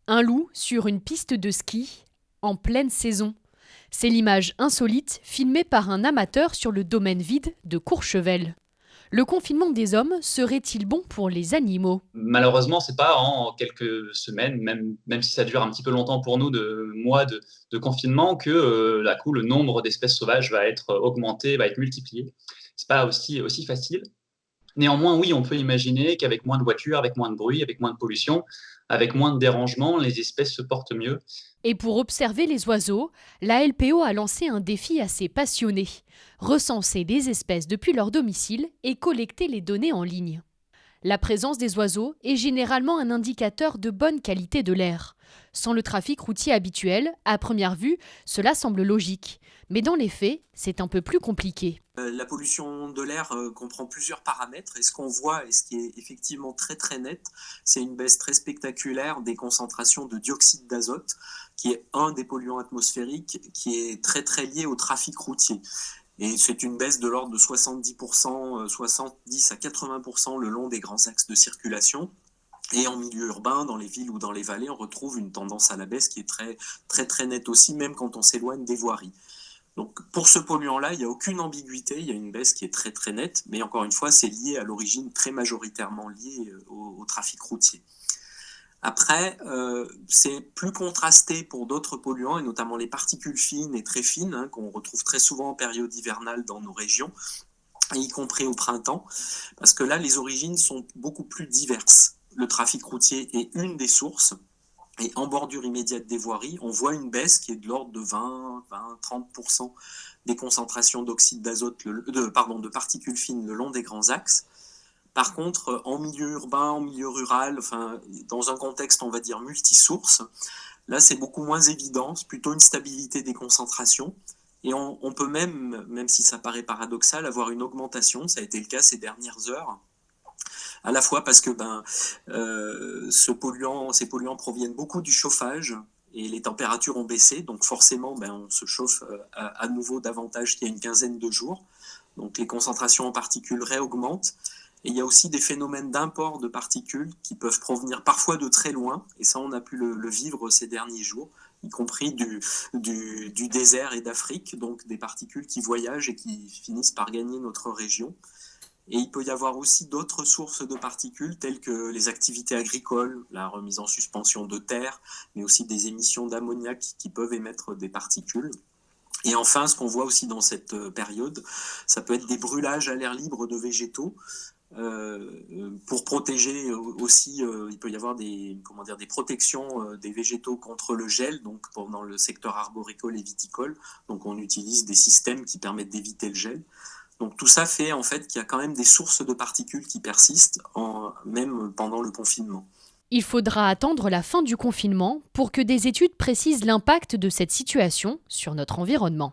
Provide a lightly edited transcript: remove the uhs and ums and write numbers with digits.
Un loup sur une piste de ski en pleine saison. C'est l'image insolite filmée par un amateur sur le domaine vide de Courchevel. Le confinement des hommes serait-il bon pour les animaux? Malheureusement, c'est pas en quelques semaines, même si ça dure un petit peu longtemps pour nous, de mois de confinement, que d'un coup, le nombre d'espèces sauvages va être augmenté, va être multiplié. C'est pas aussi facile. Néanmoins, oui, on peut imaginer qu'avec moins de voitures, avec moins de bruit, avec moins de pollution, avec moins de dérangements, les espèces se portent mieux. Et pour observer les oiseaux, la LPO a lancé un défi assez passionné: recenser des espèces depuis leur domicile et collecter les données en ligne. La présence des oiseaux est généralement un indicateur de bonne qualité de l'air. Sans le trafic routier habituel, à première vue, cela semble logique. Mais dans les faits, c'est un peu plus compliqué. La pollution de l'air comprend plusieurs paramètres et ce qu'on voit et ce qui est effectivement très très net, c'est une baisse très spectaculaire des concentrations de dioxyde d'azote, qui est un des polluants atmosphériques qui est très très lié au trafic routier. Et c'est une baisse de l'ordre de 70%, 70 à 80% le long des grands axes de circulation. Et en milieu urbain, dans les villes ou dans les vallées, on retrouve une tendance à la baisse qui est très très très nette aussi, même quand on s'éloigne des voiries. Donc pour ce polluant-là, il n'y a aucune ambiguïté, il y a une baisse qui est très très nette, mais encore une fois, c'est lié à l'origine, très majoritairement lié au trafic routier. Après, c'est plus contrasté pour d'autres polluants, et notamment les particules fines et très fines, qu'on retrouve très souvent en période hivernale dans nos régions, y compris au printemps, parce que là, les origines sont beaucoup plus diverses. Le trafic routier est une des sources, et en bordure immédiate des voiries, on voit une baisse qui est de l'ordre de 20-30% des concentrations d'oxyde d'azote, de particules fines le long des grands axes. Par contre, en milieu urbain, en milieu rural, enfin, dans un contexte, on va dire, multisource, là, c'est beaucoup moins évident, c'est plutôt une stabilité des concentrations. Et on peut même si ça paraît paradoxal, avoir une augmentation, ça a été le cas ces dernières heures, à la fois parce que ces polluants proviennent beaucoup du chauffage, et les températures ont baissé, donc forcément on se chauffe à nouveau davantage qu'il y a une quinzaine de jours, donc les concentrations en particules réaugmentent. Et il y a aussi des phénomènes d'import de particules qui peuvent provenir parfois de très loin, et ça on a pu le vivre ces derniers jours, y compris du désert et d'Afrique, donc des particules qui voyagent et qui finissent par gagner notre région. Et il peut y avoir aussi d'autres sources de particules, telles que les activités agricoles, la remise en suspension de terre, mais aussi des émissions d'ammoniac qui peuvent émettre des particules. Et enfin, ce qu'on voit aussi dans cette période, ça peut être des brûlages à l'air libre de végétaux. Pour protéger aussi, il peut y avoir des protections des végétaux contre le gel, donc dans le secteur arboricole et viticole. Donc on utilise des systèmes qui permettent d'éviter le gel. Donc tout ça fait en fait qu'il y a quand même des sources de particules qui persistent, même pendant le confinement. Il faudra attendre la fin du confinement pour que des études précisent l'impact de cette situation sur notre environnement.